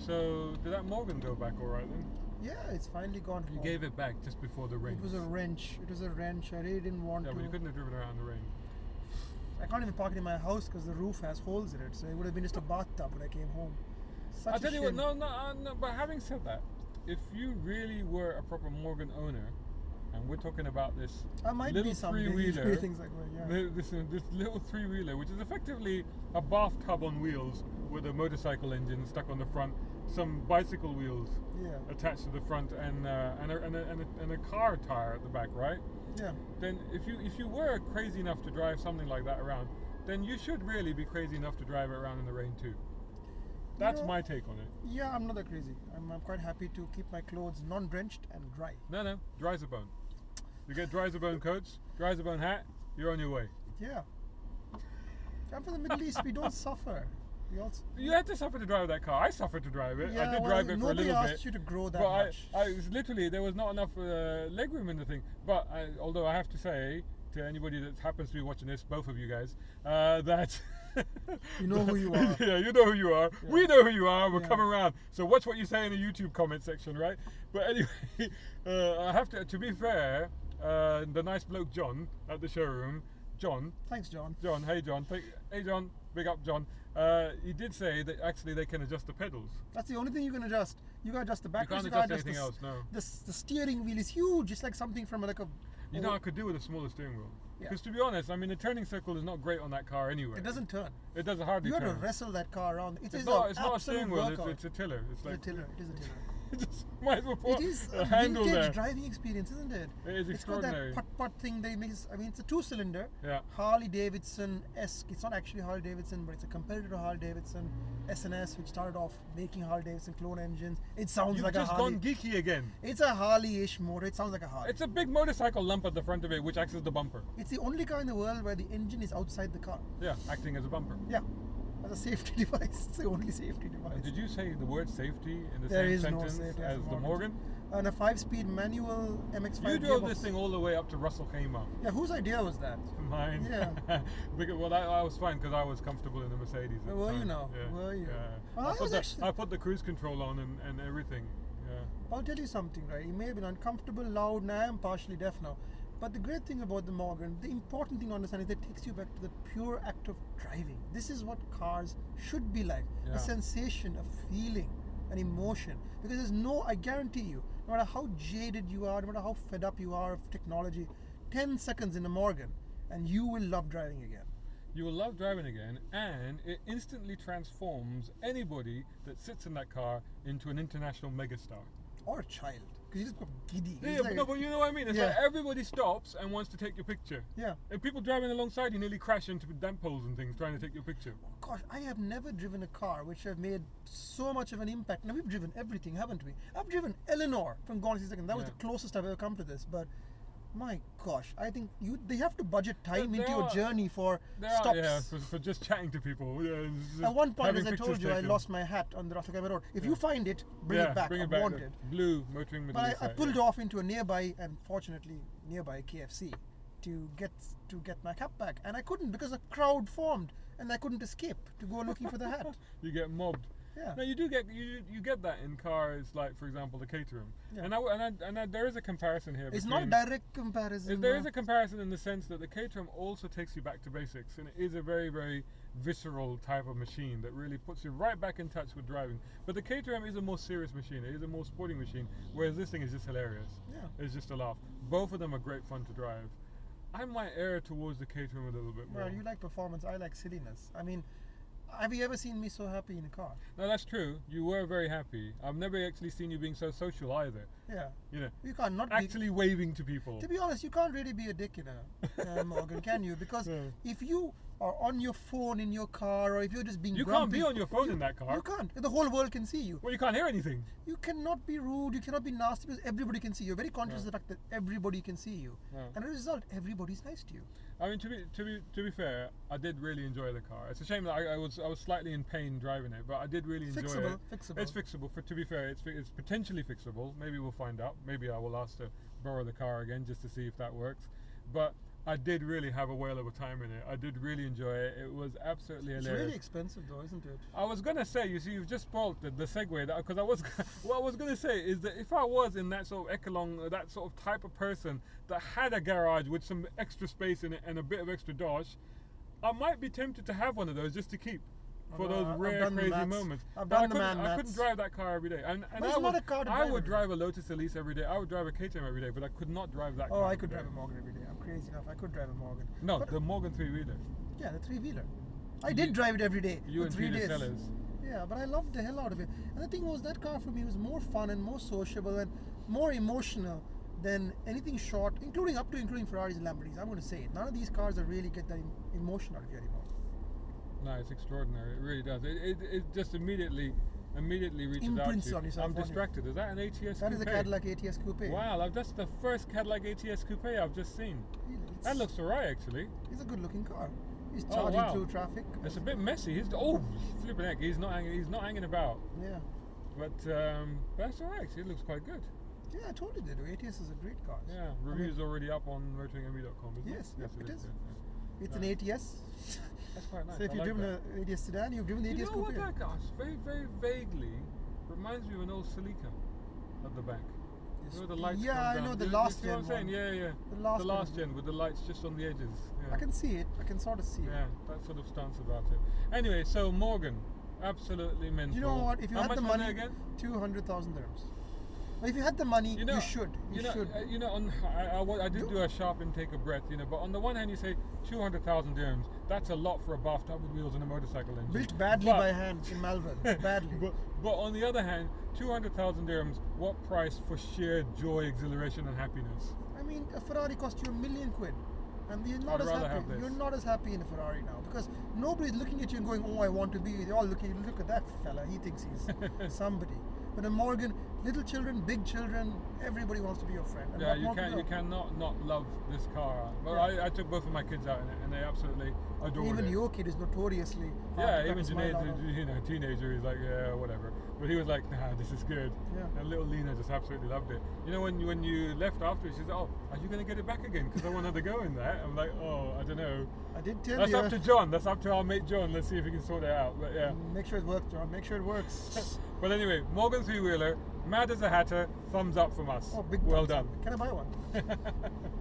So did that Morgan go back all right then? Yeah, it's finally gone You home. gave it back just before the rain. It was a wrench. It was a wrench. I really didn't want Yeah, to. but you couldn't have driven around in the rain. I can't even park it in my house because the roof has holes in it. So it would have been just a bathtub when I came home. Such I'll a tell you what, shame. no, but having said that, if you really were a proper Morgan owner, and we're talking about this I might little be someday. three-wheeler, Things like that, yeah. this little three-wheeler, which is effectively a bathtub on wheels with a motorcycle engine stuck on the front, some bicycle wheels Yeah. attached to the front, and a car tire at the back, right? Yeah. Then if you were crazy enough to drive something like that around, then you should really be crazy enough to drive it around in the rain too. That's my take on it. Yeah, I'm not that crazy. I'm quite happy to keep my clothes non-drenched and dry. No, dry as a bone. You get dry as a bone coats, dry as a bone hat, you're on your way. Yeah. I'm from the Middle East. We don't suffer. We also. You had to suffer to drive that car. I suffered to drive it. Yeah, I did well, drive it for a nobody little asked bit. you to grow that But much. I was literally, there was not enough leg room in the thing. But although I have to say to anybody that happens to be watching this, both of you guys, that You know who you are. Yeah, you know who you are. Yeah. We know who you are. We're Yeah. coming around. So watch what you say in the YouTube comment section, right? But anyway, I have to be fair, the nice bloke John at the showroom, John, Thanks, John. hey John, hey John, big up John. He did say that actually they can adjust the pedals. That's the only thing you can adjust. You can adjust the You backwards. can't You adjust can't anything adjust else, no. the steering wheel is huge. It's like something from like a. You know, I could do with a smaller steering wheel. Yeah. Because to be honest, I mean, the turning circle is not great on that car anyway. It doesn't turn. It doesn't hardly You have turn. to wrestle that car around. It's not a steering wheel. It's a tiller. It's like a tiller. It is a tiller. just might as well put It is a a handle vintage there. driving experience, isn't it? It is It's got extraordinary. that putt thing they make. I mean, it's a two-cylinder. Yeah. Harley Davidson-esque. It's not actually Harley Davidson, but it's a competitor to Harley Davidson. SNS, which started off making Harley Davidson clone engines. It sounds You've like just a Harley. gone geeky again. It's a Harley-ish motor. It sounds like a Harley. It's a big motorcycle lump at the front of it, which acts as the bumper. It's the only car in the world where the engine is outside the car. Yeah, acting as a bumper. Yeah, as a safety device. It's the only safety device. Did you say the word safety in the There same is no sentence safety as the Morgan? And a 5-speed manual MX-5 You drove gearbox. this thing all the way up to Russell Khaimah. Yeah, whose idea was that? Mine. Yeah. Well, I was fine because I was comfortable in the Mercedes. At the Were you time. now? Yeah. Were you? Yeah. Well, I put the cruise control on and everything. Yeah. I'll tell you something, right? You may have been uncomfortable, loud, and I am partially deaf now. But the great thing about the Morgan, the important thing to understand is that it takes you back to the pure act of driving. This is what cars should be like. Yeah. A sensation, a feeling, an emotion. Because there's no, I guarantee you, no matter how jaded you are, no matter how fed up you are of technology, 10 seconds in a Morgan and you will love driving again. You will love driving again, and it instantly transforms anybody that sits in that car into an international megastar. Or a child. Because you just go giddy. Yeah, It's but like- no, but you know what I mean? It's Yeah. like everybody stops and wants to take your picture. Yeah. And people driving alongside you nearly crash into damp poles and things trying to take your picture. Gosh, I have never driven a car which have made so much of an impact. Now we've driven everything, haven't we? I've driven Eleanor from Gone in 60 Seconds. That was Yeah. the closest I've ever come to this. But my gosh, I think they have to budget time There into your are- journey for There are, stops. yeah, for just chatting to people. Yeah, just At one point, having as I told pictures you, I taken. lost my hat on the Russell Khaimah Road. If Yeah. you find it, bring Yeah, it back. bring I it back. want the it. Blue motoring Middle But East I site, pulled yeah. off into a nearby, and fortunately nearby KFC, to get my cap back, and I couldn't because a crowd formed, and I couldn't escape to go looking for the hat. You get mobbed. Yeah. No, you do get you get that in cars like, for example, the Caterham. Yeah. And there is a comparison here. It's not a between- direct comparison. There is a comparison in the sense that the Caterham also takes you back to basics, and it is a very, very visceral type of machine that really puts you right back in touch with driving. But the Caterham is a more serious machine. It is a more sporting machine, whereas this thing is just hilarious. Yeah. It's just a laugh. Both of them are great fun to drive. I might err towards the Caterham a little bit more. Well, you like performance, I like silliness. I mean, have you ever seen me so happy in a car? No, that's true. You were very happy. I've never actually seen you being so social either. Yeah. You know, You can't not actually waving to people. be. To be honest, you can't really be a dick in a Morgan, can you? Because No. if you are on your phone in your car, or if you're just being You can't grumpy, be on your phone in that car. You can't. The whole world can see you. Well, you can't hear anything. You cannot be rude. You cannot be nasty because everybody can see you. You're very conscious Yeah. of the fact that everybody can see you, Yeah. and as a result, everybody's nice to you. I mean, to be fair, I did really enjoy the car. It's a shame that I was slightly in pain driving it, but I did really enjoy Fixable, it. fixable. It's fixable. To be fair, it's potentially fixable. Maybe we'll find out. Maybe I will ask to borrow the car again just to see if that works. But I did really have a whale of a time in it. I did really enjoy it. It was absolutely It's hilarious. really expensive though, isn't it? I was gonna say, you see, you've just spoiled the segue. Because I was, what I was gonna say is that if I was in that sort of Echelon, that sort of type of person that had a garage with some extra space in it and a bit of extra dosh, I might be tempted to have one of those just to keep for I've those rare done the crazy maths. moments. I've But done the I couldn't maths. drive that car every day. And But it's not a car to I drive would every drive a Lotus Elise every day. I would drive a KTM every day, but I could not drive that Oh, car. I every could day. drive a Morgan every day. I'm crazy enough. I could drive a Morgan. No, But- the Morgan three-wheeler. Yeah, the three-wheeler. I did drive it every day You for and 3 Peter days. Sellers. Yeah, but I loved the hell out of it. And the thing was, that car for me was more fun and more sociable and more emotional than anything short, including Ferraris and Lamborghinis. I'm going to say it. None of these cars that really get that emotion out of you anymore. No, it's extraordinary. It really does. It just immediately reaches out Imprints to you. on yourself, I'm don't you? distracted. Is that an ATS That is coupe? a Cadillac ATS Coupe. Wow, that's the first Cadillac ATS coupe I've just seen. Really, it's- That looks alright, actually. It's a good-looking car. He's Oh, charging wow. through traffic. It's a bit messy. Flipping heck, he's not hanging about. Yeah. But that's alright. Actually, it looks quite good. Yeah, I told you that. ATS is a great car. Yeah, reviews already up on motoringme.com, isn't Yes, it? yep, it is. Yeah. It's an ATS. That's quite nice. So if I you've like driven that. an ATS sedan, you've driven the You ATS know what Coupe. that car is very vaguely reminds me of an old Celica at the back. You know the lights Yeah, come I down. know the You last see what I'm gen saying? one. Yeah. The last gen with the lights just on the edges. Yeah. I can see it. I can sort of see it. Yeah, that sort of stance about it. Anyway, so Morgan, absolutely mental. You know what? If you How had much the was it money, again? 200,000 dirhams. But if you had the money, You know, you should. You should. I did do a sharp intake of breath, but on the one hand you say 200,000 dirhams, that's a lot for a bathtub with wheels and a motorcycle engine. Built badly But- by hand in Melbourne. Badly. But on the other hand, 200,000 dirhams, what price for sheer joy, exhilaration and happiness? I mean, a Ferrari cost you £1 million, and you're not I'd as rather happy. have this. You're not as happy in a Ferrari now because nobody's looking at you and going, "Oh, I want to be." They're all looking. Look at that fella. He thinks he's somebody. But a Morgan, little children, big children, everybody wants to be your friend. And Yeah, what you more could can't you go? cannot not love this car. But Yeah. I took both of my kids out in it and they absolutely adored Even it. your kid is notoriously hard Yeah, to even crack a smile out of. Junaid, teenager, he's like, yeah, whatever. But he was like, nah, this is good. Yeah. And little Lena just absolutely loved it. You know, when you left after, she said, oh, are you going to get it back again? Because I wanted to go in that. I'm like, oh, I don't know. I did tell That's you. up to John. That's up to our mate John. Let's see if he can sort it out. But yeah. Make sure it works, John. Make sure it works. But anyway, Morgan three-wheeler, mad as a hatter, thumbs up from us. Oh, big well thumbs up. done. Can I buy one?